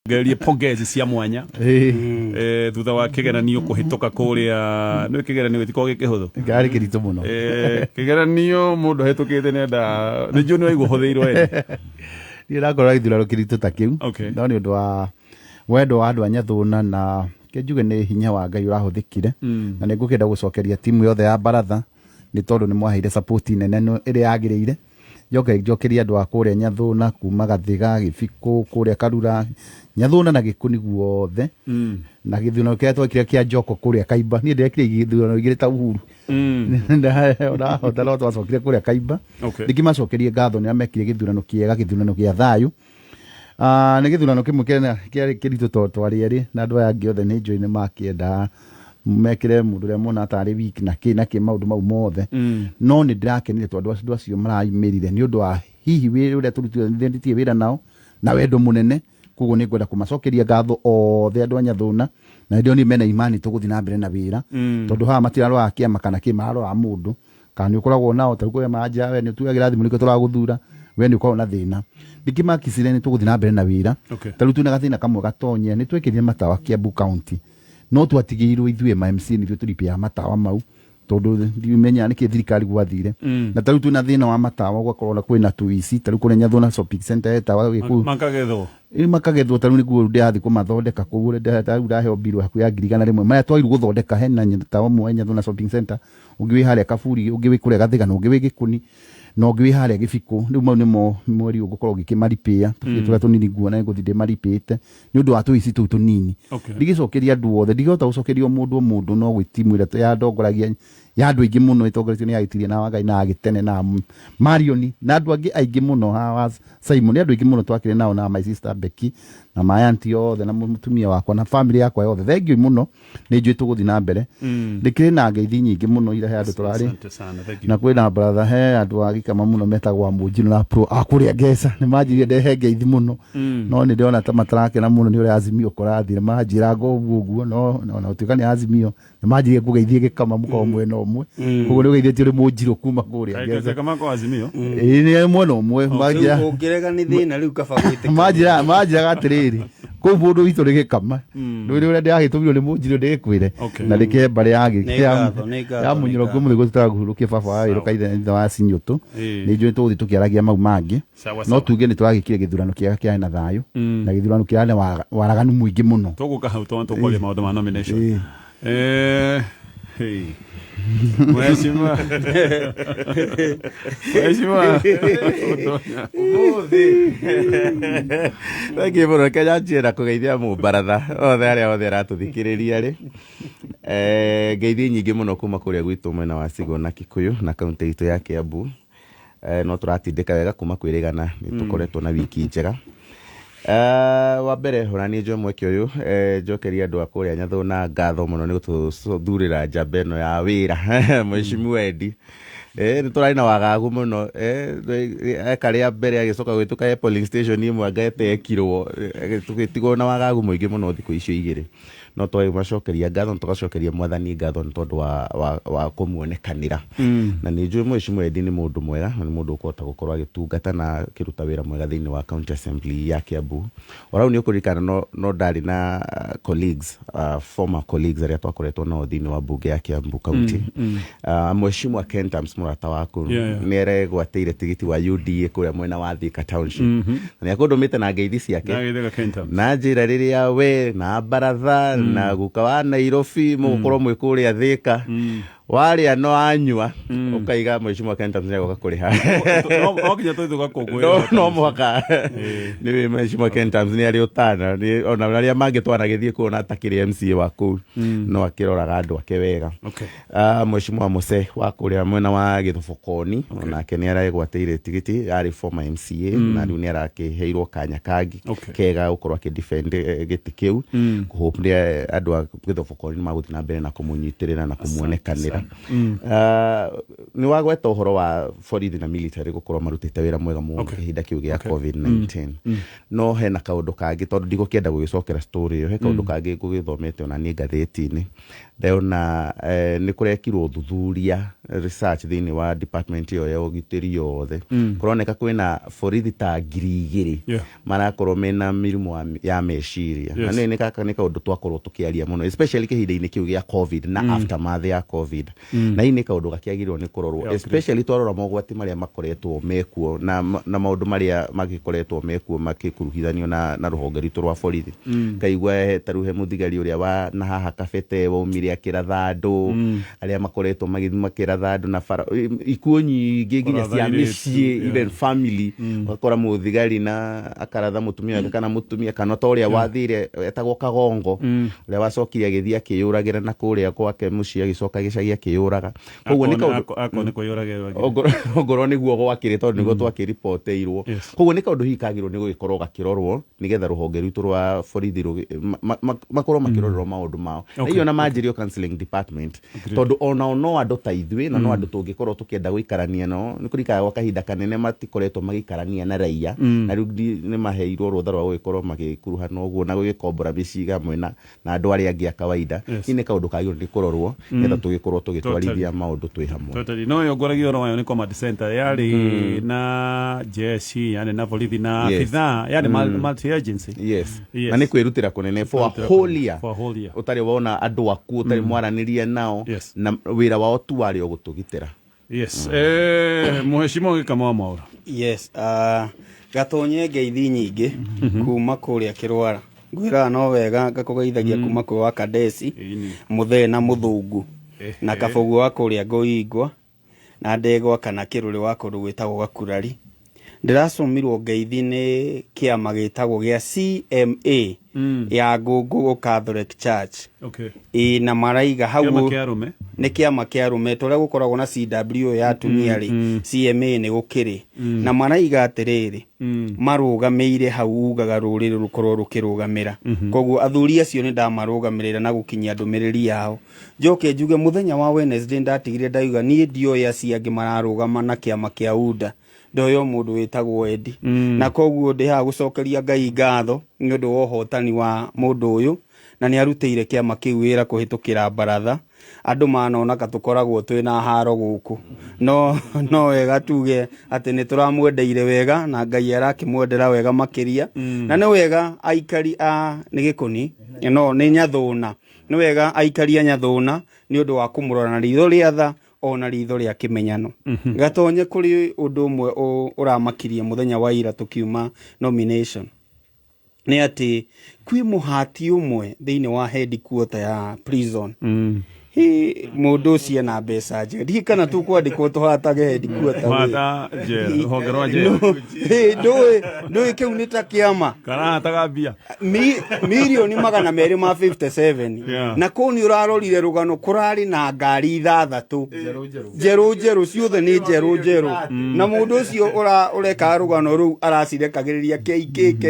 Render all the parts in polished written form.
Gerie pongezi cia mwanya thutha wa kigeranio kuhituka kuria no kigeranio gitiko gikihuthu ngari kirito muno kigeranio mundu hitukite nenda ni juni waigwo huthiirwo ende ni rakora githurano kirito ta kiu no ni undu wa wendo wa andu a Nyathuna na kenjuge ni hinya wa Ngai urahuthikire na ni ngukenda gucokeria timu yothe ya Baratha ni tondu ni mwaheire support nene iri yagiriire njokeria andu a kuria Nyathuna kuma Gathiga Gibiku kuria Karura Nyathuna na Gikuni guothe na githurano kia twekire kia Njoko kuria Kaimba ni ndekire githurano igire ta Uhuru ona hotela twacokire kuria Kaimba ndikimacokerie ngatho ni amekire githurano kiega githurano kia thayu ni githurano kimwe kia kirito twari eri na andu aya angi othe ni njoi ni makienda mekire mundu ria mona atari wiki na ki maundu mau mothe no ni ndirakenire tondu andu acio maraimirire ni undu wa hihi wira uria turutitie wira nao na wendo munene kugo ni ngwenda kumacokeria ngatho othe andu a Nyathuna na ndio ni mena imani tuguthi na mbere na wira tondu ha matirarwa kĩama kana kimarora mundu kana ni ukoragwo nao ta kuya manja we ni tuyagira thimu niko turaguthura we ni ukoragwo na thina ndikimakicire ni tuguthi na mbere na wira tarutu na gathina kamwe gatonye ni twekirire matawa Kiambu County no twatigirwo ithue ma MC ni turipia matawa mau tondu ndimenya ni thirikari gwathire na tarutu na thina wa matawa gwakorwo kwina tuici taru kuri Nyathuna shopping center etawa giku makagethwo taru niguo ndiathi kumathondeka kuguo ndaheo biru haku ya ngirigana rimwe maya twairu guthondeka hena tawa mwe Nyathuna shopping center ungiwi haria Kaburi ungiwi kuria Gathiga no ungiwi Gikuni no ngiwi haria Gibiku riu mau nimo mweri ugukorwo gikimaripia tugira tunini guo na nguthinde maripite ni undu wa tuici tu tunini ndigicokeria andu othe ndigota gucokeria mundu no gwitimwira ya ndongoragia ya andu aingi muno itongoretio ni agitirie na Wangai na agitene na Marioni na andu angi aingi muno ha Simon andu aingi muno twakire nao na my sister Becky na my auntie othe na mutumia wakwa na family yakwa yothe thengio muno ni njui tuguthi na mbere ndikire na ngeithi nyingi muno ira he andu turari na kwina brother he andu agikama muno metagwa Munjino na pro akuria Ngesa ni manjirie ndehe ngeithi muno no ni ndiona ta matarake na muno ni uri Azimio korathire manjira ngoguo no na utikani Azimio ni manjirie kugeithie gikama muko mwena umwe kugo ni ugeithie uri Munjiro kuma kuria Ngesa kama ko Azimio ni mwena umwe manjira ukirega ni thina riu kaba gwite manjira gatiriri ko mundu witu ri gikama nduri uri ndiagitumiro ni Munjiro ndikwire na rike bari yagi ya Munyoro ko muligo tutaguhurukie baba wa wiro kaithe ni wa Sinyutu ni njui tuthi tukiaragia mau mangi no tuge ni twagikire githurano kiega kia na thayu na githurano kia ne waraganu muingi muno tuguka hau tonto kwa maundu ma nomination Mheshimiwa thank you bro Kenya njira kugeithia mu Baratha othe aria othe ratuthikiriria ri ngeithi nyingi muno kuma kuria gwitu mwena wa Sigo na Kikuyu na kaunti itu ya Kiambu no turatindika wega kuma kwirigana ni tukoretwo na wiki njega wa mbere urani njo mweke uyu njokeria andu akuria Nyathuna ngatho muno ni gututhurira njamba ino ya wira Mheshimiwa Edi ni turari na wagagu muno karia mbere agicoka gwituka polling station imwe angetekirwo tugitigwo na wagagu muingi muno thiku icio igiri no twai macokeria ngatho tugacokeria mwathani ngatho ni tondu wa kumuonekanira na ni njui Mheshimiwa Edi ni mundu mwega ni mundu ukota gukorwo agitungata na kiruta wira mwega thiini wa county assembly ya Kiambu orau ni ukurikana no ndari na colleagues former colleagues aria twakoretwo nao thiini wa bunge ya Kiambu county Mheshimiwa Kentams murata waku ni aregwateire tigiti wa UDA kuria mwena wa Thika township na akundumite na ngeithi ciake na njira riria we na Baratha na guka wa Nairobi mugukorwo mwikuria Thika waria no anyua ukaiga Mheshimiwa Kenta mzee kuriha no kinya tu gakogwe no mwaka ni Mheshimiwa Kenta mzee ari utana ni ona aria mangitwara githie kuona atakiri MCA waku no akiroraga andu ake wega Mheshimiwa Muse wa kuria mwena wa Githubukoni ona keni araigwateire tigiti ari former MCA na riu ni arakiheirwo kanya kangi kega ukorwo akidefend giti kiu kuhopia andu a Githubukoni maguthi na mbere na kumunyitirira na kumuonekanira wega ni wagweta uhoro wa borithi na military gukorwo marutite wira mwega muno kihinda kiu gia COVID-19 no hena kaundu kangi tondu ndigukenda gugicokera story yo he kaundu kangi ngugithomete ona ni ngatheti-ini ndona ni kurekirwo uthuthuria research thiini wa department yo ya ugitiri yothe kuroneka kwina borithi ta 2,000 marakorwo mena mirimu ya meciria na ni kaka ni kaundu twakorwo tukiaria muno especially kihinda-ini kiu gia COVID na aftermath ya COVID na ini kaundu gakiagirwo ni kurorwo especially twarora mogwati maria makoretwo mekuo na maundu maria magikoretwo mekuo makikuruhithanio na ruhonge ritu rwa borithi kaigwa taruhe muthigari uria wa na haha kabete waumire akiratha andu aria makoretwo magiratha andu na ikuo nyingi nginya cia micii even family wakora muthigari na akaratha mutumia kana mutumia kana toria wathire etagwo Kagongo uria wacokire agithia akiyuragira na kuria gwake mucii agicoka gicagi akiyuraga koguo ni kaundu akone kuyuragira ogoro niguo gwakire tondu niguo twakiripoteirwo koguo ni kaundu hikagirwo ni gugikorwo gakirorwo nigetha ruhonge rwitu rwa borithi makorwo makirorerwo maundu mao na iyo na manjirio counseling department tondu ona no andu ta ithwe na no andu tungikorwo tukienda guikarania no ni kurikaga gwa kahinda kanene matikoretwo magikarania na raia na riu ni maheirwo rutha rwa gugikorwo magikuruhana uguo na gugikombora miciga mwena na andu aria angi a kawaida ni kaundu kagirwo ni kurorwo nigetha tugikorwo tugitwarithia maundu twi hamwe totally no yo goragio ro yo ni command center yari na jeshi yani na borithi na bidhaa yani multi agency na ni kwirutira kunene for whole year utari wona andu aku utari mwaraniria nao na wira wao tu wari ogutugitira muheshimiwa kama Mwaura gatonye ngeithi nyingi kuma kuria Kirwara ngwira no wega ngakugeithagia kuma kwi wa Kadesi Muthee na Muthungu na Kabogu wa kuria Ngoingwa na Ndegwa kana Kiruri wa kundu gwitagwo Gakurari ndiracomirwo ngeithi ni kĩama gĩtagwo gĩa CMA ya Ngungu Catholic Church na maraiga hau ni kĩama kĩa arume toria gukoragwo na CW ya atumia ri CMA ni gukiri na maraiga atiriri marugameire hau ugaga ruriri rukorwo rukirugamira koguo athuri acio ni ndamarugamirira na gukinyia ndumiriri yao njoke njuge muthenya wa Wednesday ndatigire ndaiga nie ndioya ciangi mararugama na kĩama kĩa UDA ndoyo mundu witagwo Edi na koguo ndi ha gucokeria Ngai ngatho ni undu wa hotani wa mundu uyu na ni arutire kĩama kĩu wira kuhitukira baratha andu manona katukoragwo twina haro guku no wega tuge ati ni turamwendeire wega na Ngai arakimwendera wega makiria na ni wega aikari ni gikuni no ni nyathuna ni wega aikari nyathuna ni undu wa kumurora na ritho riatha ona ritho ria kimenyano gatonye kuri undu umwe uramakirie muthenya wa ira tukiuma nomination ni ati kwi muhati umwe thiini wa headquarter ya prison mundu ucio na mbeca njega ndikana tu kwandikwo tuhatage headquarter mata je hongerwa je ndui kiu ni ta kĩama karahataga mbia milioni 257 na kuni urarorire rugano kurari na ngari 6 jeru ciothe ni jeru na mundu ucio ureka rugano ru aracirekagiriria KK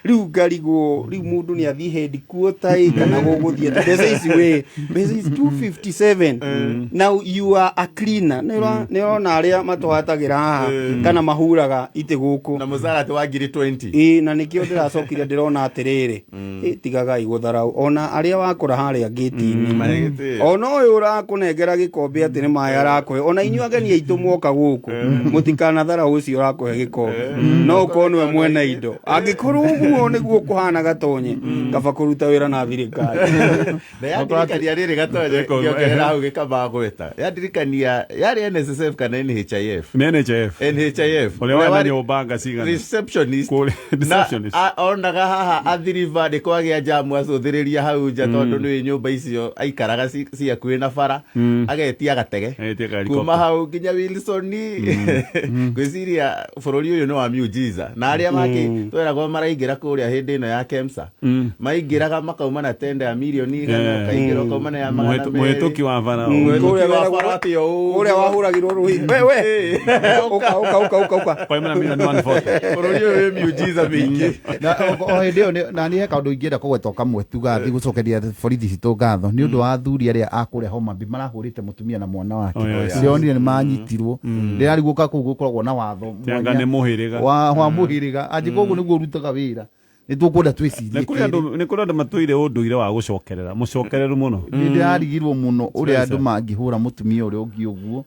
riu ngarigwo riu mundu ni athi headquarter kana guguthie mbeca ici we mbeca ici 257 now you are a cleaner nirona aria matwatagira haha kana mahuraga ite guku na muzara ti wa 20 na nikio ndiracokire ndirona atiriri tigaga igutharau ona aria wakura haria gate-ini ona uyu urakunengera gikombe ati ni maya arakuhe ona inyu ageni aitu mwoka guku mutikana tharau ucio urakuhe gikombe no konwe mwena indo angikorwo uguo niguo kuhana gatonye kaba kuruta wira na thirikari ndirikania riri gatonye ngiongerera hau gikamba gweta yandirikania yari NSSF kana NHIF uria wana nyumbanga cigana receptionist onaga haha athiriva ndikwagia jamu acuthiriria hau nja tondu ni nyumba icio aikaraga cia kuĩ na bara agetia gatege kuma hau nginya Wilson gwiciria bururi uyu ni wa Mujiza na aria maki tweragwo maraingira kuria hindi ino ya KEMSA maingiraga makauma na tenda ya milioni 100 kaingiro irakomana ya magana muhituki wa bara uria wahuragirwo ruhi wewe uka kwa mena milioni 140 bururi uyu miujiza mingi na o hindi na ni he kaundu ingienda kugweta kamwe tuga thi gucokeria borithi citu ngatho ni undu wa athuri aria akure Homa Bay marahurite mutumia na mwana wake cionire ni manyitirwo ndirariguka kuu gukoragwo na watho tianga ni muhiriga wa muhiriga aji koguo niguo rutaga wira ni tukunda twicirie ni kuri andu matuire unduire wa gucokerera mucokereru muno ni ndirarigirwo muno uria andu mangihura mutumia uria ungi uguo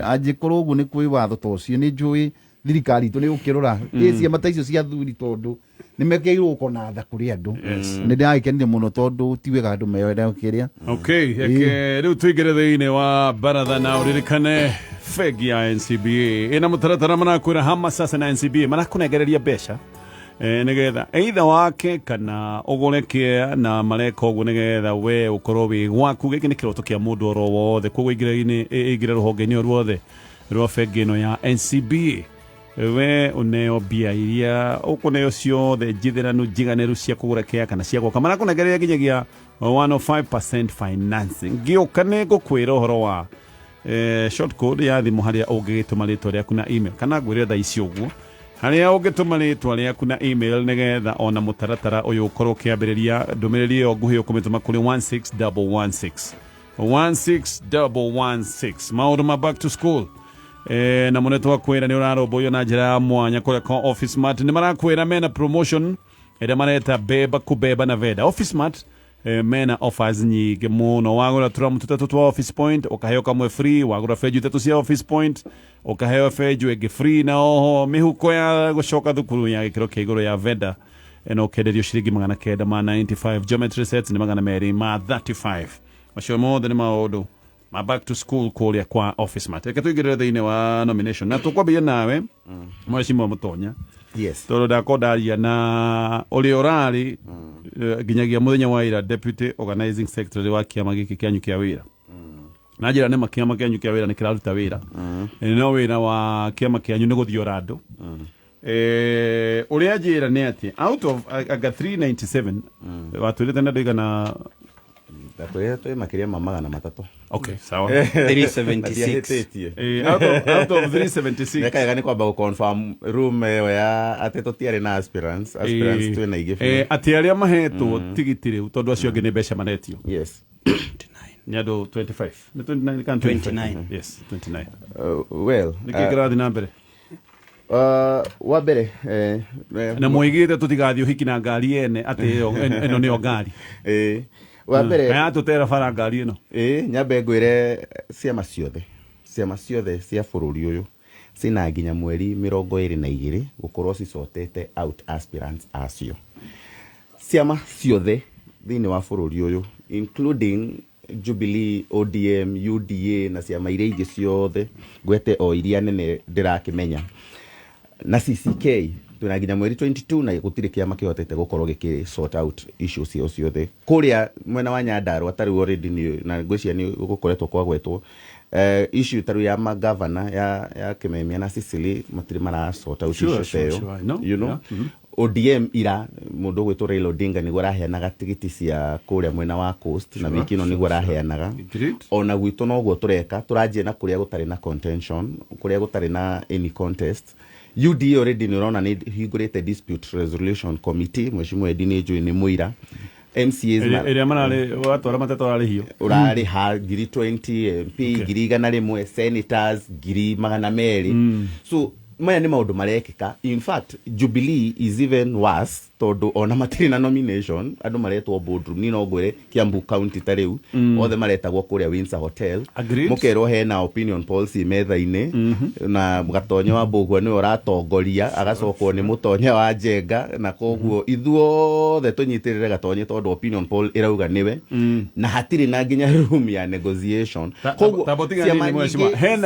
aji korwo uguo ni kwi watho tocio ni njui thirikari tu ni ukirora cia mata icio cia thuri tondu ni mekeirwo kona tha kuri andu ni ndirakenire muno tondu tiwega andu meyoera kiria riu tuigire thiini wa baratha na uririkane fegi ya NCBA ina mutaratara manakwira hama sasa na NCBA manakunegereria mbeca nigetha either wake kana ugureke na mareka uguo nigetha we ukorwo wi gwaku giki ni kiroto kia mundu oro wothe koguo igire ruhonge-ini o ruothe rwa fegi ino ya NCBA we uneo bia iria ukuneo ciothe njithiranu njiganiru cia kugura kea kana cia gwaka marakunegereria nginyagia 105% financing ngioka ni ngukwira uhoro wa short code ya thimu haria ungigituma ritwa riaku na email kana ngwire tha ici uguo haria ungituma ritwa riaku na email nigetha ona mutaratara uyu ukorwo kiambiriria ndumiriri yo nguhi ukumituma kuri 16116 16116 maundu ma back to school na muneto wakwira ni uraromboyo na njira ya mwanya kule kwa Office Mart ni marakwira mena promotion ida mareta beba kubeba na veda Office Mart mena offers nyingi muno wagura turamu tutatu twa Office Point ukaheo kamwe free wagura feju tatu cia Office Point ukaheo feju ege free na oho mihuko ya gucoka thukuru ya gikiro kia iguru ya veda eno kederio shiringi 995 geometry sets ni 235 macio mothe ni maundu ma back to school kuria kwa Office Mart eke tuigire thiini wa nomination na tukwambia nawe mweshimwa mutonya yes toro ndakondaria na uri orari ginyagia muthenya wa ira deputy organizing secretary wa kĩama gĩkĩ kĩanyu kĩa wĩra na njĩra nĩ kĩama kĩanyu kĩa wĩra nĩ kĩraruta wĩra no wĩra wa kĩama kĩanyu nĩ gũthiora andũ ũrĩa njĩra nĩ atĩ out of aga 397 watwĩrĩte na ndĩgana Takwete makiria magana matatu. Okay, sawa. 376. Out of 376. Neka gani kwa ba confirm room ya ateto tiare na aspirants tu na igefe. Ati aria mahetwo tigiti riu tondu acio ngi ni mbeca manetio. Yes. 29. Nyado 25. Ni 29 kan 29. Yes, 29. Well, nikigira thina mbere. Wa mbere na muigite tutigathi uhiki na ngari ene ati eno ni ngari. Wa mbere ya tutera fara ngari ino nyambe ngwire ciama ciothe cia bururi uyu cina nginya mweri 22 gukorwo cicotete out aspirants acio ciama ciothe thiini wa bururi uyu including Jubilee, ODM, UDA na ciama iria ingi ciothe gwete o iria nene ndirakimenya na CCK tuna nginya mweri 22 na gutire kiama kihotete gukorwo giki sort out issues cio ciothe kuria mwena wa Nyandarua tari already ni na ngwiciria ni gukoretwo kwagwetwo issue taru ya magavana ya Kimemia na Sicily matiri mara sort out issues cio you know ODM ira mundu gwetwo Raila Odinga ni gwaraheanaga tigiti cia kuria mwena wa coast na wiki no ni gwaraheanaga ona gwitu no gwo tureka turanjie na kuria gutari na contention kuria gutari na any contest UDA already ni rona ni hingurite dispute resolution committee mheshimiwa Edini Joy ni muira MCAs ere manale watwara matatu ari hiyo urari ha giri 20 MP giri gana rimwe senators giri magana meri so maya ni maundu marekika in fact Jubilee is even worse tondu ona matiri na nomination andu maretwo boardroom ni no ngwire Kiambu county tariu othe maretagwo kuria Windsor Hotel mukero hena opinion polls metha-ini na gatonyo wa Mbugua ni uratongoria agacokwo ni mutonya wa Njenga na koguo ithuothe tunyitirire gatonyo tondu opinion poll irauga niwe na hatiri na nginya room ya negotiation koguo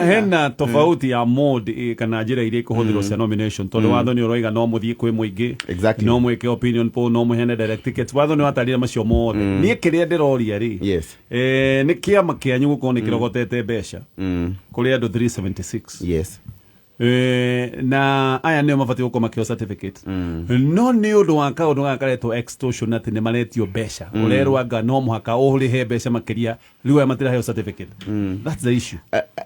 hena tofauti ya mode kana njira iria ikuhuthirwo cia nomination tondu watho ni uroiga no muthie kwi muingi no mwike opinion poll no muhene direct tickets watho ni watarire macio mothe ni kiria ndiroria ri yes ni kiama kianyu gukorwo ni kirogotete mbeca kuri andu 376 yes na aya nĩo mabatiĩ gũkorwo makĩo certificate no nĩ ũndũ wa kaũndũ gaka karetwo extortion atĩ nĩ maretio mbeca ũrerwanga no mũhaka ũrĩhe mbeca makĩria rĩu aya matiraheo certificate. That's the issue.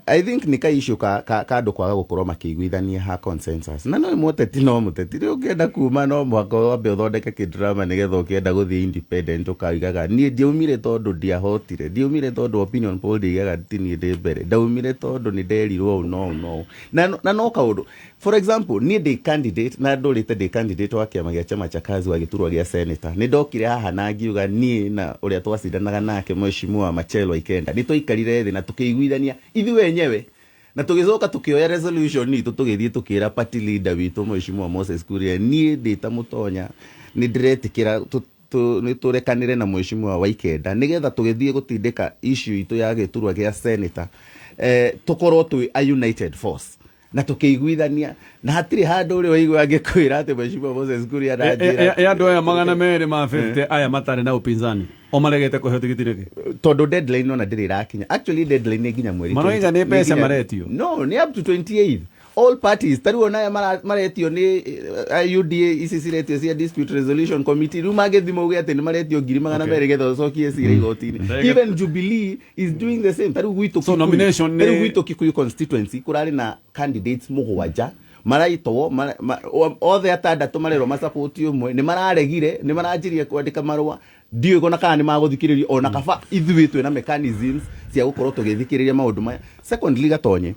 I think nĩ ka issue ka andũ kwaga gũkorwo makĩiguithania ha consensus na no mũteti no mũteti rĩu ũkĩenda kuma no mũhaka wambe ũthondeke kĩdrama nĩgetha ũkĩenda gũthiĩ independent ũkaigaga niĩ ndiaumire tondũ ndiahotire ndiaumire tondũ opinion poll ndigaga tini ndĩ mbere ndaumire tondũ nĩ nderirwo no na no kaũndũ for example niĩ ndĩ candidate na ndũrĩte ndĩ candidate wa kĩama gĩa chama cha kazi wa gĩturwa gĩa senator nĩ ndokire haha na ngiuga niĩ na ũrĩa twacindanaga nake mheshimiwa Machelo Ikenda nĩ tũikarire thĩ na tũkĩiguithania ithuĩ wenyewe na tũgĩcoka tũkĩoya resolution itũ tũgĩthiĩ tũkĩra party leader witũ mheshimiwa Moses Kuria niĩ ndĩ ta mũtonya nĩ ndĩretĩkĩra nĩ tũrekanire na mheshimiwa wa Ikenda nĩgetha tũgĩthiĩ gũtindĩka issue itũ ya gĩturwa gĩa senator tũkorwo twĩ a united force na tukĩiguithania na hatirĩ handũ ũrĩa waigua angĩkwĩra atĩ mheshimiwa Moses Kuria na njĩra andũ aya 250 aya matarĩ na upinzani o maregete kũheo tigiti rĩngĩ tondũ deadline ona ndĩrĩ ĩrakinya actually deadline nĩ nginya mweri maroiga nĩ mbeca maretio no nĩ up to 28 all parties tarĩu ona maretio nĩ UDA ici ciretio cia dispute resolution committee rĩu mangĩthi mauge atĩ nĩ maretio 200 getha ũcokie cira igoti-inĩ even Jubilee is doing the same tarĩu gwitũ Kikuyu constituency kũrarĩ na candidates mũgwanja maraitwo othe atandatũ marerwo macapoti ũmwe nĩ mararegire nĩ maranjirie kwandĩka marũa ndiũĩ gona kana nĩ magũthikĩrĩria ona kaba ithuĩ twĩ na mechanisms cia gũkorwo tũgĩthikĩrĩria maũndũ maya. Secondly gatonye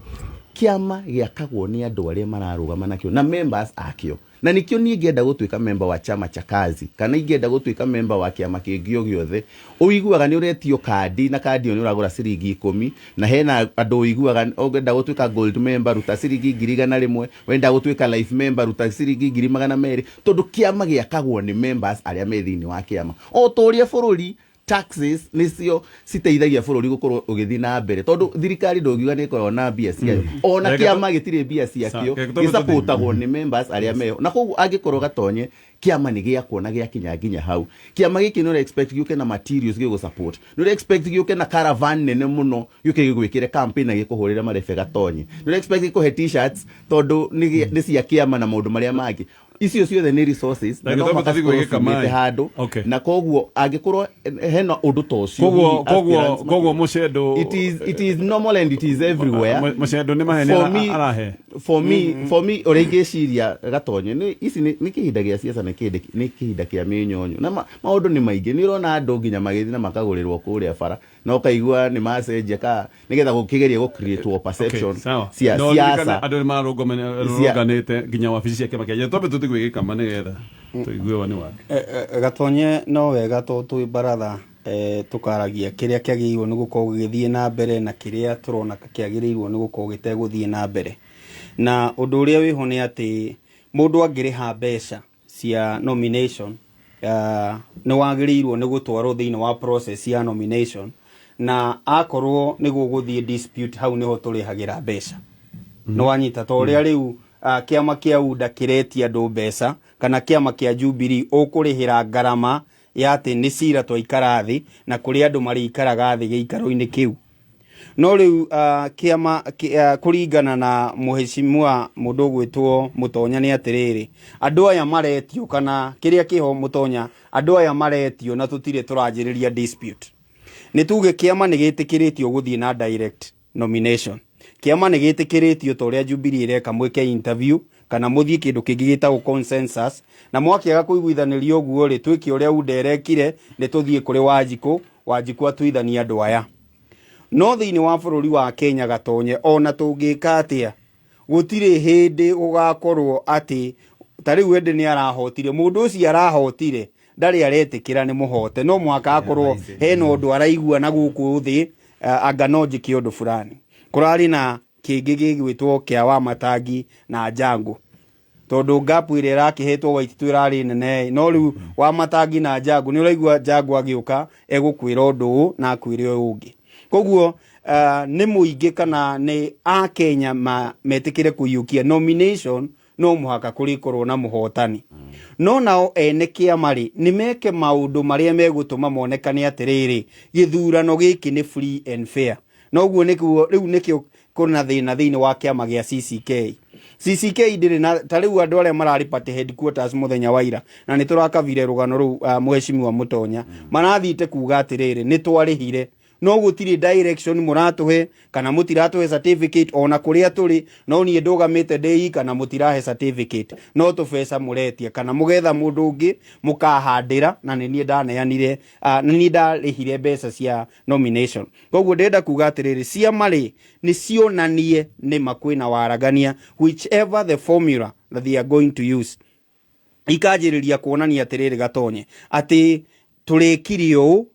kĩama gĩakagwo nĩ andũ arĩa mararũgama nakĩo na members akĩo na nikĩo niĩ ngĩenda gũtuĩka member wa chama cha kazi kana ingĩenda gũtuĩka member wa kĩama kĩngĩ o gĩothe ũiguaga nĩ ũretio kandi na kandi ĩyo nĩ ũragũra ciringi 10 na hena andũ ũiguaga ũngĩenda gũtuĩka gold member ruta ciringi 100 wenda gũtuĩka life member ruta ciringi 200 tondũ kĩama gĩakagwo nĩ members arĩa me thĩinĩ wa kĩama o tũũria bũrũri taxes nĩcio citeithagia bũrũri gũkorwo ũgĩthiĩ na mbere tondũ thirikari ndũngiuga nĩ ĩkoragwo na mbia ciayo ona kĩama gĩtirĩ mbia ciakĩo gĩsapotagwo nĩ members arĩa meho na koguo angĩkorwo gatonye kĩama nĩ gĩakwo na gĩakinya nginya hau kĩama gĩkĩ nĩ expect gĩũke na materials gĩgũ-support nĩ expect gĩũke na caravan nene mũno gĩũke gĩgwĩkĩre campaign na gĩkũhũrĩre marebe gatonye nĩ expect gĩkũhe t-shirts tondũ nĩ cia kĩama na maũndũ marĩa mangĩ icio ciothe nĩ resources na no makathiĩ handũ na koguo angĩkorwo hena ũndũ ta ũcio koguo mũcendo it is normal and it is everywhere mũcendo nĩ mahene arahe for me ũrĩa ingĩciria gatonye nĩ ici nĩ kĩhinda gĩa siasa nĩ kĩhinda kĩa mĩnyonyo na maũndũ nĩ maingĩ nĩ ũrona andũ nginya magĩthiĩ na makagũrĩrwo kũrĩa bara na ũkaigua nĩ macenjia ka nĩgetha gũkĩgeria gũ-create perception cia siasa andũ nĩ marũnganĩte nginya wabici cia kĩama kĩa twambe gwĩkama nĩgetha tũigue wani wake gatonye no wega twĩ baratha tukaragia kĩrĩa kĩagĩrĩirwo nĩ gũkorwo gĩgĩthiĩ na mbere na kĩrĩa tũrona kĩagĩrĩirwo nĩ gũkorwo gĩtegũthiĩ na mbere na ũndũ ũrĩa wĩho nĩ atĩ mũndũ angĩrĩha mbeca cia nomination nĩ wagĩrĩirwo nĩ gũtwarwo thĩinĩ wa process ya nomination na akorwo nĩ gũgũthiĩ dispute hau nĩho tũrĩhagĩra mbeca nĩ wanyita ta ũrĩa rĩu kĩama kĩa UDA kĩretia andũ mbeca kana kĩama kĩa Jubilee ũkũrĩhĩra ngarama ya atĩ nĩ cira twaikara thĩ na kũrĩ andũ marĩikaraga thĩ gĩikaro-inĩ kĩu no rĩu kĩama kũringana na mũheshimiwa mũndũ ũgwĩtwo Mũtonya nĩ atĩrĩrĩ andũ aya maretio kana kĩrĩa kĩho Mũtonya andũ aya maretio na tũtirĩ tũranjĩrĩria dispute nĩ tuge kĩama nĩ gĩtĩkĩrĩtio gũthiĩ na direct nomination kĩama nĩ gĩtĩkĩrĩtio ta ũrĩa Jubilee ĩreka mwĩke interview kana mũthiĩ kĩndũ kĩngĩ gĩtagwo consensus na mwakĩaga kũiguithanĩria ũguo rĩ twĩke ũrĩa UDA ĩrekire nĩ tũthiĩ kũrĩ Wanjikũ atuithanie andũ aya no thĩinĩ wa bũrũri wa Kenya gatonye ona tũngĩka atĩa gũtirĩ hĩndĩ ũgakorwo atĩ ta rĩu Ende nĩ arahotire mũndũ ũcio arahotire ndarĩ aretĩkĩra nĩ mũhote no mwaka akorwo hena ũndũ araigua na gũkũ thĩ anga no njĩke ũndũ fulani kũrarĩ na kĩngĩ gĩgwĩtwo kĩa Wamatangi na Njango tondũ ngapu ĩrĩa ĩrakĩhetwo Waititũ ĩrarĩ nene no rĩu Wamatangi na Njango nĩ ũraigua Njango agĩũka egũkwĩra ũndũ ũũ na akwĩre ũyũ ũngĩ koguo nĩ mũingĩ kana nĩ Akenya metĩkĩre kũiyũkia nomination no mũhaka kũrĩkorwo na mũhotani no nao ene kĩama rĩ nĩ meke maũndũ marĩa megũtũma monekane atĩrĩrĩ gĩthurano gĩkĩ nĩ free and fair noguo rĩu nĩkĩo kuna thina thiini wa kiama gia CCK ndiri na tariu andu aria marari party headquarters muthenya wa ira na ni turakavire rugano ru mheshimiwa Mutonya marathite kuga atiriri ni twarihire no gutiri direction muratuhe kana mutiratuhe certificate ona kuria turi no nie ndugamite ndei kana mutirahe certificate no tubesa muretie kana mugetha mundu ungi mukahandira na ni nie ndaneanire ni ndarihire mbeca cia nomination koguo ndenda kuga atiriri ciama ri ni cionanie ni makwina waragania whichever the formula that they are going to use ikajiriria kuonania atiriri gatonye ati turikirio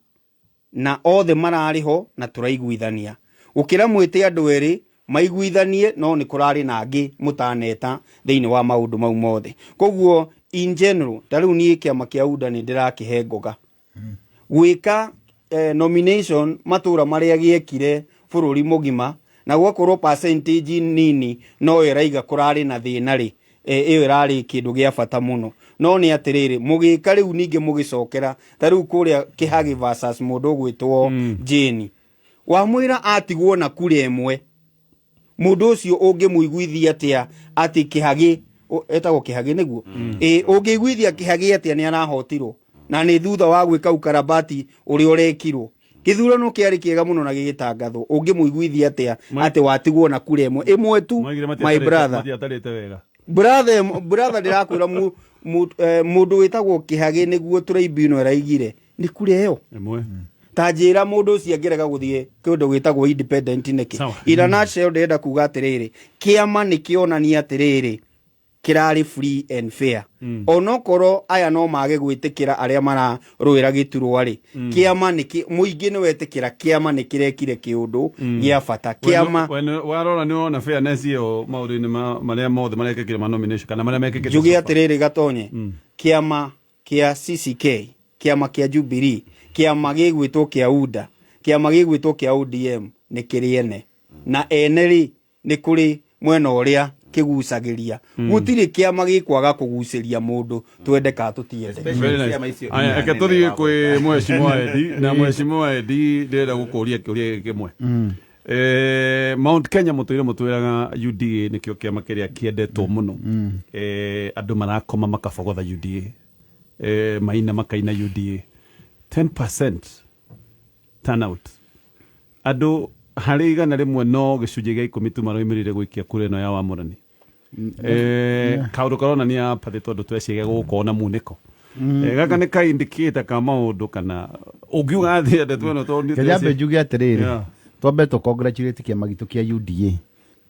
na othe marariho na turaiguithania ukira mwite andu eri maiguithanie no ni kurari nangi mutaneta thiini wa maundu mau mothe koguo in general tariu ni kiama kia UDA ni ndirakihe ngoga gwika nomination matura maria giekire bururi mugima na gwakorwo percentage nini no iraiga kurari na thina ri iyo irari kindu gia bata muno no ni atiriri mugika riu ninge mugicokera tariu kuria Kihagi versus mundu gwitwo Jane wamwira atigwo na kuri emwe mundu ucio ungimuiguithia atia ati Kihagi etagwo Kihagi niguo ungiguithia Kihagi atia ni arahotirwo na ni thutha wa gwika ukarabati uri urekirwo githurano kiari kiega muno na gigitangatho ungimuiguithia atia ati watigwo na kuri emwe tu my brother brother ndirakwira mundu witagwo Kihagi niguo tribunal iraigire ni kuri eyo emwe tajira mundu ucio angerega guthie kindu gwitagwo independent niki ira nacio ndenda kuga atiriri kiama nikionania atiriri kirari free and fair onokoro aya no mage gwitikira aria mararuira giturwo ari kiama niki muingi ni wetikira kiama nikirekire kiundu gia bata kiama warora ni ona fairness yo maudini maria mothe marekekire ma nomination kana maria mekekire jugi atiriri gatonye kiama kia CCK kiama kia Jubilee kiama gigwitwo kia UDA kiama gigwitwo kia ODM nikiriene na eneri ni kuri mwena uria kigucagiria gutiri kiama gikwaga kuguciria mundu twende ka tutiende aya eke tuthie kwi mheshimiwa Edi na mheshimiwa Edi ndenda gukuria kiuria kimwe Mount Kenya mutwiraga UDA nikio kiama kiria kiendetwo muno andu marakoma makabogotha UDA maina makaina UDA 10% turnout andu hari igana rimwe no gicunjĩ gĩa 10 tu maroimirire gwikia kura ino ya wamũrani kaundu korona ni apathe tondu tweciria gukona muniko gaka ni ka indicator ka maundu kana ungiuga athi ande tweno tondu kejambe njuge atiriri twambe to congratulate kiama gitu kia UDA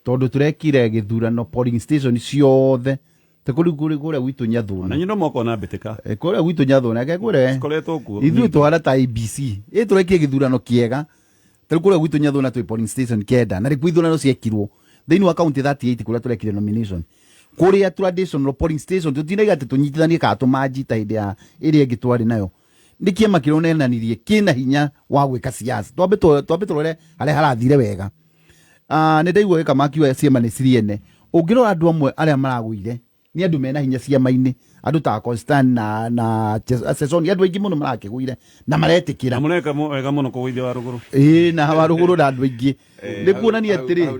tondu turekire githurano polling station ciothe tekuri kuria gwitu Nyathuna na nyino moko na bitika kuria gwitu Nyathuna ke kuria koletwo kuo ithu twara ta IBC turekire githurano kiega kuria gwitu Nyathuna twi polling station kenda na rikuithurano ciekirwo thiini wa county 38 kuria turekire nomination kuria traditional polling station tutinaga ati tunyitithanie ka tumajita hinde ya iria ingi twari nayo ni kiama kironenanirie kina hinya wa gwika siasa twambe turore aria harathire wega ni ndaigua kama kiwa ciama ni ciriene ungirora andu amwe aria maragwire ni andu mena hinya ciama-ini andu ta Constant na Session andu aingi muno marakigwire na maretikira muneka wega muno kuwithia wa ruguru na wa ruguru na andu aingi ni kuonania atiriri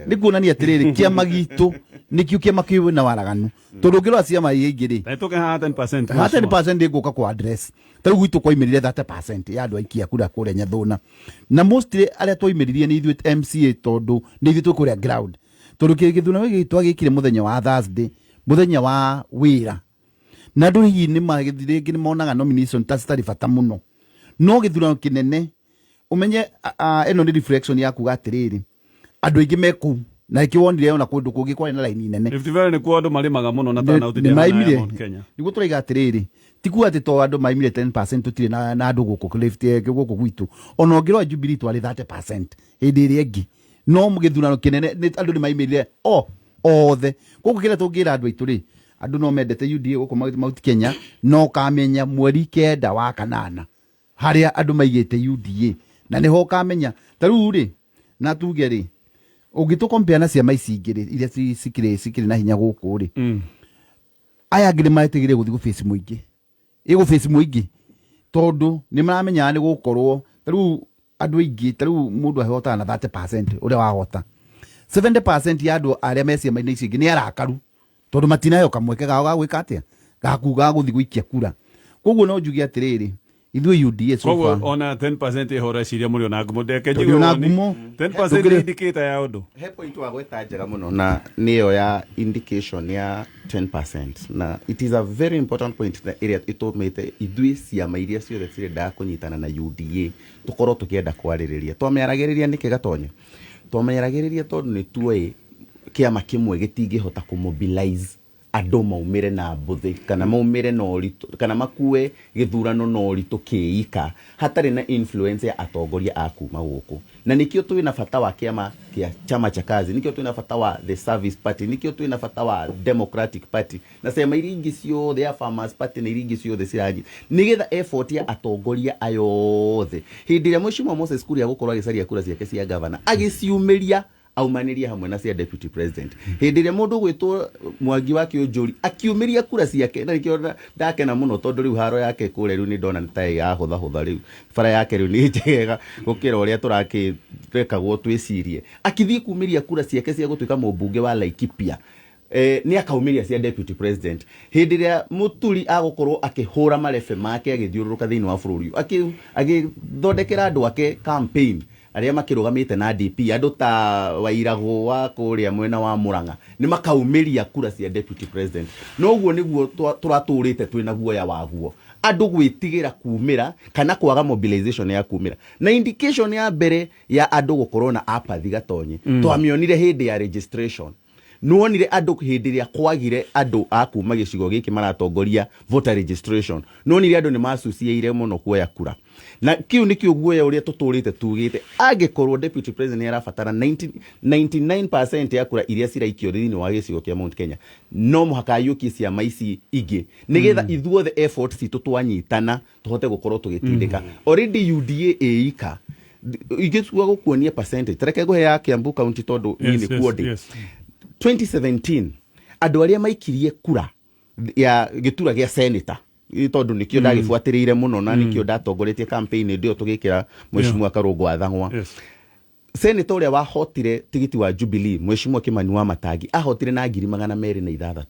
ni kuonania atiriri kiama gitu nikio kiama kiwe na waraganu tondu ngirora ciama ingi ri tuke 10% 10% iguka ku address tari gwitu kwa imirire 30% ya andu aikia kura kuria Nyathuna na mostly aria twaimiririe ni ithuĩ MCA tondu ni ithuĩ kuria ground tondu githurano giki twagikire muthenya wa Thursday muthenya wa wira na andu hihi ni magithire ngi ni monaga nomination ta citari bata muno no githurano kinene umenye eno ni reflection ya kuga atiriri andu aingi meku na ikiwonire ona kundu kungi kwari na line nene Rift Valley ni kwa andu marimaga muno na turnout ya Mount Kenya niguo turaiga atiriri tiku ati to andu maimire 10% tutire na andu guku Rift guku gwitu ona ngiro Jubilee twari 30% hindi iri ingi no mugithurano kinene ni andu ni maimire othe guku kira tungira andu aitu ri andu no mendete UDA guku Mount Kenya no kamenya mweri 9 wa kanana haria andu maigite UDA na niho kamenya taru ri na tuge ri ugito compare na ciama ici ingiri iria cikire na hinya guku ri aya ngire maetigire guthi gu face muingi igu face muingi tondu ni maramenya ni gukorwo taru andu aingi taru mundu ahota na 30% uria wahota 70% ya andu aria me ciama-inĩ ici ingĩ nĩ arakaru tondu matinayo kamweke gao ga gwĩka atĩa gakuga gũthi gũikia kura. Koguo no njuge atĩrĩrĩ ithuĩ UDA so far koguo ona 10% ihora ciria muri ona ngumo ndeke Tũrĩ ona ngumo. 10% indicator ya undu he point wa gweta njega muno na niyo ya indication ya 10% na it is a very important point that area itumite ithui ciama iria ciothe cirenda kunyitana na UDA tukorwo tukienda kwaririria twameragiriria niki gatonye twameragiriria tondu ni tuoe kiama kimwe gitingihota kumobilize andu maumire na mbuthi kana maumire na ũritũ kana makue gĩthurano na ũritũ kĩika hatarĩ na influence ya atongoria a kuma gũkũ na nikio twĩ na bata wa kiama kia chama cha kazi nikio twĩ na bata wa the service party nikio twĩ na bata wa democratic party na sema iria ingĩ ciothe ya farmers party na iria ingĩ ciothe ciranyi nigetha effort ya atongoria ayothe hĩndĩ ĩrĩa Mheshimiwa Moses Kuria gũkorwo agĩcaria kura ciake cia governor agĩciumĩria aumaniria hamwe na cia deputy president hindi ria mundu gwitwo Mwangi wa Kĩũnjũri akiumiria kura ciake na nikio ndakena muno tondu riu haro yake kure riu ni ndona ta ya hutha riu bara yake riu ni njega gukira uria turakirekagwo twicirie akithii kumiria kura ciake cia gutuika mũmbunge wa Laikipia ni akaumiria cia deputy president hindi ria Muturi agukorwo akihura marebe make agithiururuka thiini wa bururi agithondekera andu ake campaign aria makirugamite na DP andu ta Wairagũ wa kuria mwena wa Murang'a ni makaumiria kura cia deputy president noguo niguo turaturite twina guoya waguo andu gwitigira kumira kana kwaga mobilization ya kumira na indication ya mbere ya andu gukorwo na apathy gatonye twamionire hindi ya registration nuonire andu hindi ria kwagire andu akuma gicigo giki maratongoria voter registration nuonire andu ni masucieire muno kuoya kura na kiu nikio guoya uria tuturite tugite angikorwo deputy president arabatara 99% ya kura iria ciraikio thini wa gicigo kia Mount Kenya no muhaka yuki ciama ici ingi nigetha ithuothe effort citu twanyitana tuhote gukorwo tugitindika already UDA eika igitsua gukuonia percentage tareke guhe ya Kiambu county tondu ni kuodi 2017 andu aria maikirie kura ya gitura gia senator tondu nikio ndagifuatiriire muno na nikio ndatongoretie campaign ndio tugikira Mheshimiwa Karungu Athang'wa senator uria wahotire tigiti wa Jubilee Mheshimiwa Kimani wa Matangi ahotire na 206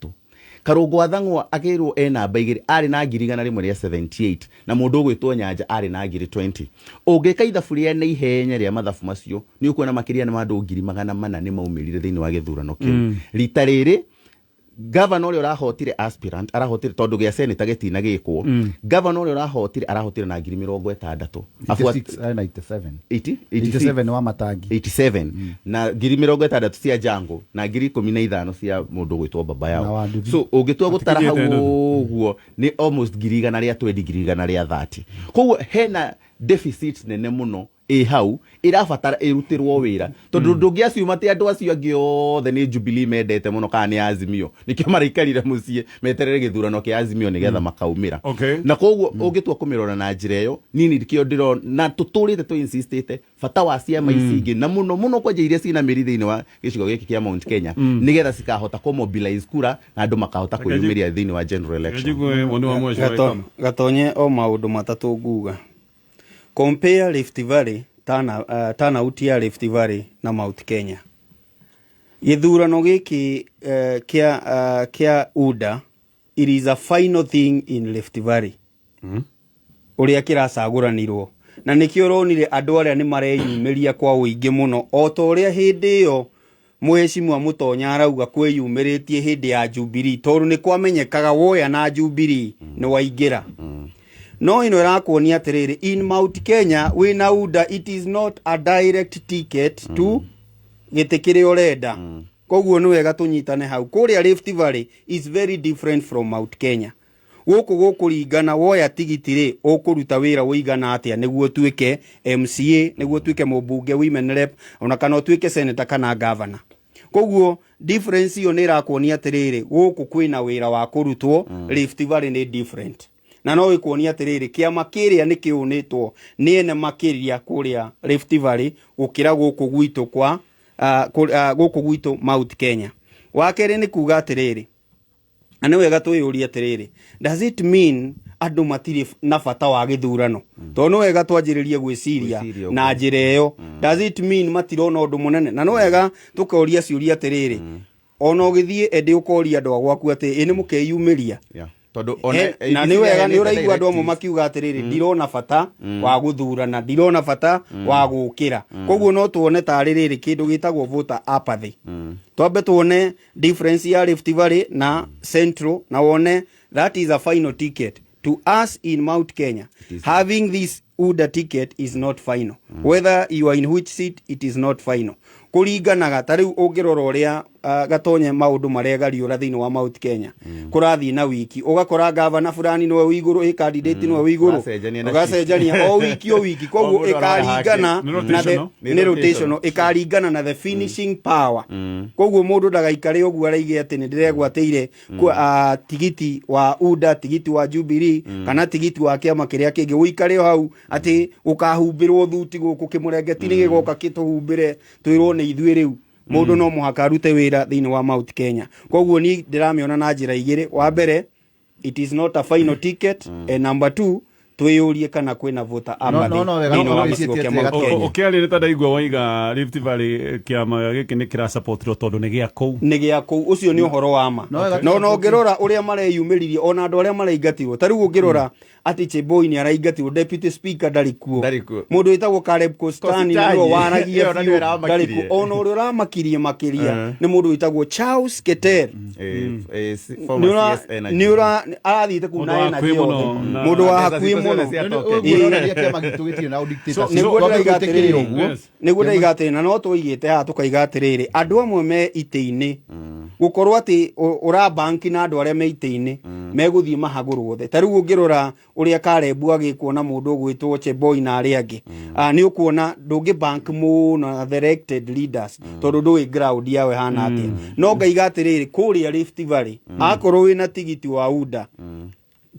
Karungu Athang'wa agirwo namba igiri ari na 178 na mundu gwitwo Nyanja ari na 20 ungika ithabu ria na ihenya ria mathabu macio ni ukuona makiria na mandu 400 ni maumirire thiini wa githurano kiu rita riri governor uria urahotire aspirant arahotire tondu gia senator getina gikwo governor uria urahotire arahotire na 60 87 wa Matangi 87 na 60 cia Jango na 15 cia mundu gwitwo baba yao so ungitua gutara hau guo ni almost 100 ria 20 ria 30 koguo hena deficit nene muno hau irabatara irutirwo wira tondu ndungiaciuma ti andu acio angi othe ni Jubilee mendete muno kana ni Azimio nikio maraikarire mucie meterere githurano kia Azimio nigetha makaumira na koguo ungitua kumirona na njira iyo nini dikio ndiro na tuturite tu insistite bata wa ciama ici ingi na muno kwanja iria cina miri thiini wa gicigo giki kia Mount Kenya nigetha cikahota ku mobilize kura na andu makahota kuyumiria thiini wa general election gatonye o maundu matatu nguga compare Rift Valley turnout ya Rift Valley na Mount Kenya githurano giki kia UDA it is a final thing in Rift Valley uria kiracaguranirwo na nikio ronire andu aria ni mareyumiria kwa uingi muno o to uria hindi iyo Mheshimiwa Mutonya arauga kwiyumiritie hindi ya Jubilee tondu ni kwamenyekaga woya na Jubilee ni waingira no ino irakuonia atiriri in Mount Kenya wina UDA it is not a direct ticket to gitikire urenda koguo ni wega tunyitane hau kuria Rift Valley is very different from Mount Kenya guku ringana woya tigitire ukuruta wira uigana atia niguo tuike MCA niguo tuike mubunge women rep ona kana tuike senator kana governor koguo difference iyo ni irakuonia atiriri guku kwina wira wa kurutwo Rift Valley ni different na no ikuonia atiriri kiama kiria ni kiunitwo ni ene makiria kuria Rift Valley gukira guku gwitu kwa guku gwitu Mount Kenya wakere ni kuga atiriri ane wega tuyuria atiriri does it mean andu matiri na bata wa githurano to no wega twanjiririe gwiciria na njira iyo does it mean matirona undu munene na no wega tukoria ciuria atiriri ona ugithie ende ukoria andu agwaku ati ini mukeyumiria tondu na ni wega ni uraigua andu amwe makiuga atiriri ndirona bata wa guthurana ndirona bata wa gukira koguo no tuone taririri kindu gitagwo voter apathy twambe tuone difference ya Rift Valley na Central na wone that is a final ticket to us in Mount Kenya. Having this UDA ticket is not final. Whether you are in which seat, it is not final. Kuringanaga tariu ungirora uria gatonye maundu maria gariura thiini wa Mount Kenya kurathi na wiki ugakora governor fulani no wiguru candidate no wiguru ugacenjania o wiki koguo ikaringana na the rotation ikaringana na the finishing power koguo mundu ndagaikare uguo araige ati ni ndiregwateire tigiti wa UDA tigiti wa Jubilee kana tigiti wa kiama kiria kingi uikare hau ati ukahumbirwo thuti guku kimurengeti ni gigoka kituhumbire twirwo ni ithuĩ riu mundu no muhaka arute wira thiini wa Mount Kenya koguo ni ndiramiona na njira igiri wa mbere it is not a final ticket and number 2 twiyurie kana kwina voter apathy ukiari nita ndaigua waiga Rift Valley kiama giki ni kira supportiro tondu ni gia kou ucio ni uhoro wa ma no ngirora uria mareyumiririe ona andu aria mareingatirwo tariu ngirora ati Cheboy ni araingatirwo deputy speaker ndarikuo mundu witagwo Caleb Kostani no waragia ndarikuo ona uria uramakirie makiria ni mundu witagwo Charles Keter niura arathite kuna na jio mundu wa hakui muno niguo ndaigatirire na no tuigite ha tukaigatirire andu amwe me ite-ini gukorwo ati ura bank na andu aria me ite-ini meguthie mahagurwo the tariu ngirora uria Karebu agikwo na mundu gwitwo Cheboy na aria angi ni ukuona ndungi bank muno the elected leaders tondu ndui ground yawe hana ati no ngaigatirire kuria Rift Valley akorwo wina tigiti wa UDA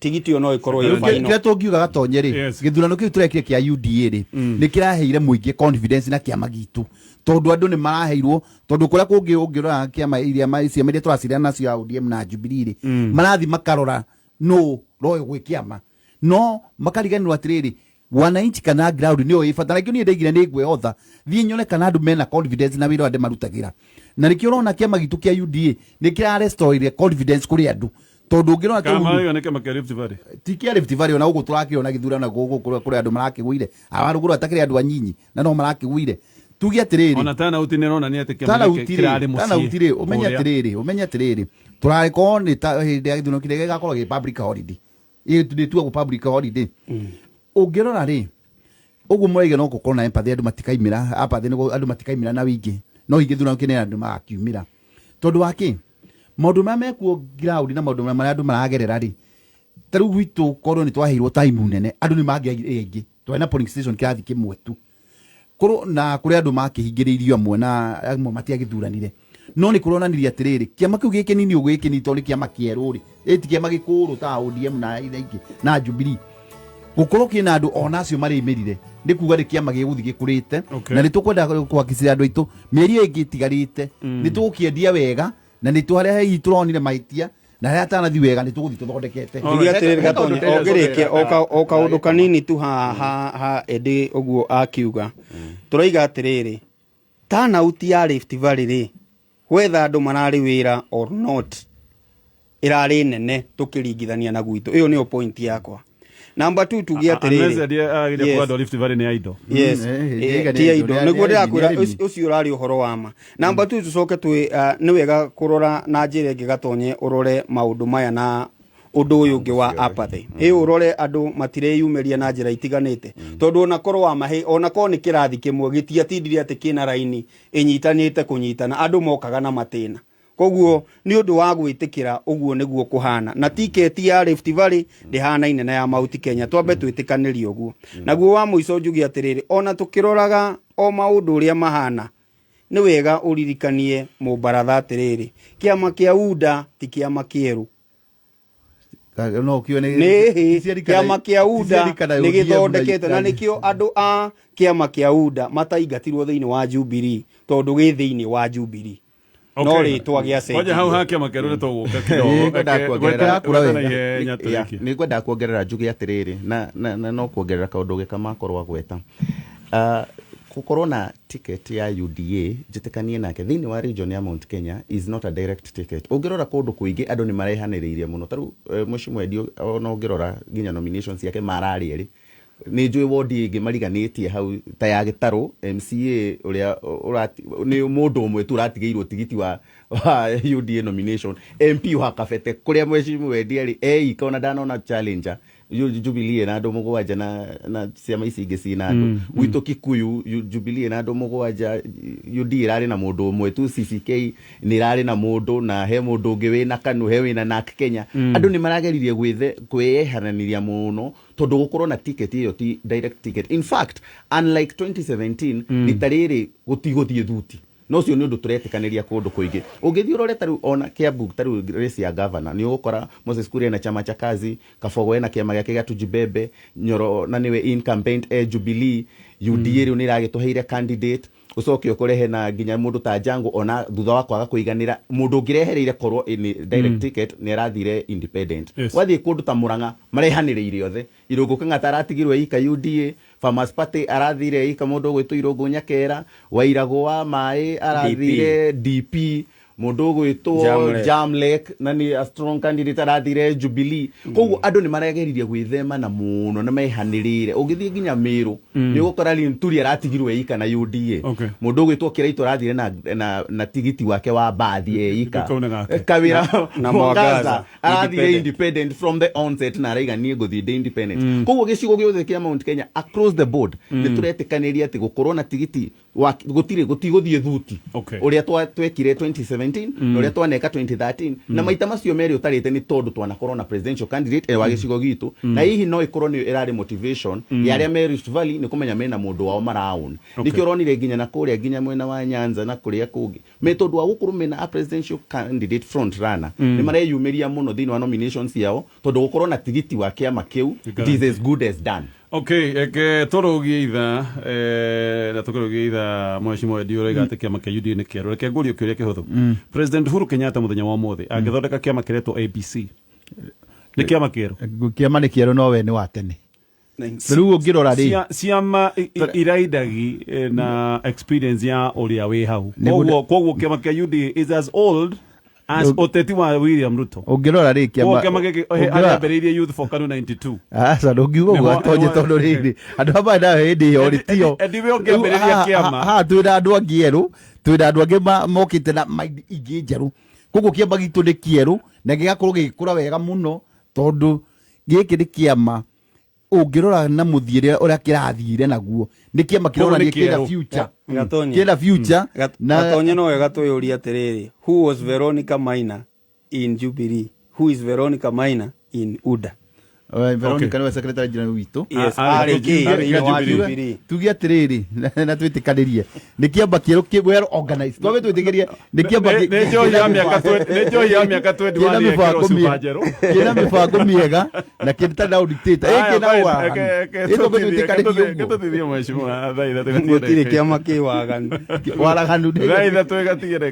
tigiti ono ikorwo ye final kile tungiuga gatonye ri githurano kiu turekire kia UDA ri ni kiraheire muingi confidence na kiama gitu tondu andu ni maraheirwo tondu kuria kungi ungirora kiama iria macia media twacira nacio ODM na Jubilee ri marathi makarora no royo gwi kiama no makariganirwo atiriri wananchi kana ground ni oifata na kiuni ndeigire ni gwehotha thie nyone kana andu mena confidence na wira ande marutagira na nikio rona kiama gitu kia UDA ni kira restore confidence kuri andu tondu ngirona kama hiyo neke makia Rift Valley tikia Rift Valley ona ugu turakiona githurana gugu kuri andu marakiguire abaruguru atakire andu anyinyi na no marakiguire tugia atiriri ona tana utinirona ni ati kiama kirari mucie tana utire umenya atiriri turariko ni ta hindi githurano kire gakorwo gi public holiday iyo tuditua ku public holiday ungirora ri ugu muraiga no gukorwo na empathy andu matikaimira apathy ni andu matikaimira na wingi no igithurano kine andu magakiumira tondu waki maundu mamekuo ground na maundu marĩa andu maragerera ri taru gwitu korwo ni twahirwo time nene andu ni mangiagire ingi twena polling station kirathi kimwe tu kuru na kuri andu makihingiririo amwe na amwe matiagithuranire no ni kuronaniria atiriri kiama kiu giki nini ugiki to ni kiama kĩerũ ri eti kiama gikuru ta ODM na ingi na Jubilee gukorwo kina andu onacio marimirire ndi kuga ri kiama giguthi gikurite na ni tukwenda kwakicira andu aitu mieri ingi tigarite ni tukiendia wega na ni tuharia hihi turonire maitia na haria atanathi wega ni tuguthi tuthondekete ndigatirire gatonye ogirike o kaundu kanini tu ha edi uguo akiuga turaiga atiriri turnout ya Rift Valley ri whether andu marari wira or not irari nene tukiringithania na gwitu iyo niyo point yakwa number 2 tugia atiriri anaweza dia agire kwa Rift Valley ni aido ti aido niguo ndirakwira ucio urari uhoro wa ma number 2 tucoke twi ni wega kurora na njira ingi gatonye urore maundu maya na undu uyu ungi wa apathy urore andu matireyumeria na njira itiganite tondu ona korwo wa mahe ona ko ni kirathi kimwe gitiatindire ati kina raini inyitanite kunyitana andu mokaga na matina koguo ni undu wa gwitikira uguo niguo kuhana na ticket ya Rift Valley ndihana ine na ya Mount Kenya twambe twitikanirie uguo naguo wa muico njugi atiriri ona tukiroraga o maundu uria mahana ni wega uririkanie mubaratha atiriri kiama kia UDA ti kiama kĩerũ no kio ni kiama kia UDA ni githondekete na nikio andu a kiama kia UDA mataingatirwo thiini wa Jubilee tondu gi thiini wa Jubilee no ritwa gĩa cenjio Waje hau hake makeru nĩ tũgũka kidogo nĩ ngwendaga kuongerera njuge atĩrĩrĩ na no kuongerera kaũndũ gĩka makorwo gweta gukorwo na ticket ya UDA njĩtĩkanie nake thĩinĩ wa region ya Mount Kenya is not a direct ticket. Ũngĩrora kũndũ kũingĩ andũ nĩ marehanĩrĩirie mũno. Tarĩu Mheshimiwa Edio ona ũngĩrora nginya nominations yake mararĩ erĩ nĩ njũĩ wodi ĩngĩ mariganĩtie hau ta ya Gĩtarũ MCA ũrĩa nĩ mũndũ ũmwe tu ũratigĩirwo tigiti wa UDA nomination MP wa Kabete kũrĩa Mheshimiwa Edio eika ona ndanona challenger Jubilee na andũ mũgwanja na ciama ici ingĩ cina andũ gwitũ Kikuyu Jubilee na andũ mũgwanja UDA ĩrarĩ na mũndũ ũmwe tu CCK nĩ ĩrarĩ na mũndũ na he mũndũ ũngĩ wĩna KANU he wĩna NARC Kenya andũ nĩ marageririe kwĩyeheranĩria mũno tondũ gũkorwo na ticket ĩyo ti direct ticket. In fact unlike 2017 rita rĩrĩ gũtigũthiĩ thuti no cio nĩ ũndũ tũretĩkanĩria kũndũ kũingĩ. Ũngĩthiĩ ũrore tarĩu ona Kiambu tarĩu race ya governor nĩ ũgũkora Moses Kuria na chama cha kazi Kabogo ena kĩama gĩake gĩa Tujibebe Nyoro na nĩwe incumbent Jubilee UDA rĩu nĩ ĩragĩtũheire candidate ucoke ũkore na nginya mũndũ ta Jango ona thutha wa kwaga kũiganĩra mũndũ ũngĩrehereire korwo in direct ticket nĩ arathire independent. Wathiĩ kũndũ ta Murang'a marehanĩrĩire othe Irũngũ Kang'ata aratigirwo ika UDA Farmers Party arathire ika mũndũ ũgwĩtwo Irũngũ Nyakera Wairagũ wa Maĩ arathire DP mũndũ ũgwĩtwo Jamlek na nĩ a strong candidate arathire Jubilee. Koguo andũ nĩ marageririe gwĩthema na mũno na mehanĩrĩire. Ũngĩthiĩ nginya Meru nĩ ũgũkora Linturi aratigirwo ika na UDA mũndũ ũgwĩtwo Kĩraitũ arathire na tigiti wake wa bathi ika Kawĩra na Mwangaza arathire independent from the onset na araiganie gũthiĩ independent. Koguo gĩcigo gĩothe kĩa Mount Kenya across the board nĩ tũretĩkanĩria atĩ gũkorwo na tigiti gũtigũthiĩ thuti ũrĩa twekire 2017 ũrĩa twaneka 2013 na maita macio merĩ ũtarĩte nĩ tondũ twanakorwo na presidential candidate wa gĩcigo gitu na hihi no ikorwo nĩ ĩrarĩ motivation ya arĩa me Rift Valley nĩ kũmenya mena mũndũ wao maraun nĩkĩo ũronire nginya na kũrĩa nginya mwena wa Nyanza na kũrĩa kũngĩ me tondũ wa gũkorwo mena a presidential candidate front runner nĩ mareyumĩria mũno thĩinĩ wa nominations yao tondũ gũkorwo na tigiti wa kĩama kĩu it is as good as done. Okay, tũrũgie itha na tũkũrũgie itha Mheshimiwa Edio oiga atĩ kĩama kĩa UDA nĩ kĩerũ. Reke ngũrie kĩũria kĩhũthũ. President Uhuru Kenyatta mũthenya wa ũmũthĩ angĩthondeka kĩama kĩretwo ABC nĩ kĩama kĩerũ? Kĩama nĩ kĩerũ no we nĩ wa tene. Rĩu ũngĩrora ciama iraidagi na experience ya ũrĩa wĩ hau. Koguo kĩama kĩa UDA is as old as ũteti wa William Ruto. Ũngĩrora rĩ kĩama gĩkĩ arĩambĩrĩirie Youth for KANU 92. Aca ndũngiuga ũguo atonye tondũ rĩrĩ andũ aba ndahe hĩndĩ ĩyo rĩ tio ndiwe ũngĩambĩrĩria kĩama ha twĩna andũ angĩ erũ twĩna andũ angĩ mokĩte na mind ingĩ njerũ. Koguo kĩama gitũ nĩ kĩerũ na gĩgakorwo gĩgĩkũra wega mũno tondũ gĩkĩ nĩ kĩama ũngĩrora na mũthiĩre ũrĩa kĩrathire naguo nĩ kĩama kĩronania kĩna future kĩna future na Gatonye no wega twĩyũria atĩrĩrĩ who was Veronica Maina in Jubilee, who is Veronica Maina in UDA? Veronica nĩwe secretary general witũ tuge atĩrĩrĩ na twĩtĩkanĩrie nĩ kĩamba kĩerũ well organized twabe twĩtĩkĩrie nĩ kĩamba nĩ njohi ya mĩaka 21 kĩna mĩbango mĩega na kĩna na dictator gĩtũthithie Mheshimiwa thaitha gũtirĩ kĩama kĩ waganu thaitha twĩgatigĩre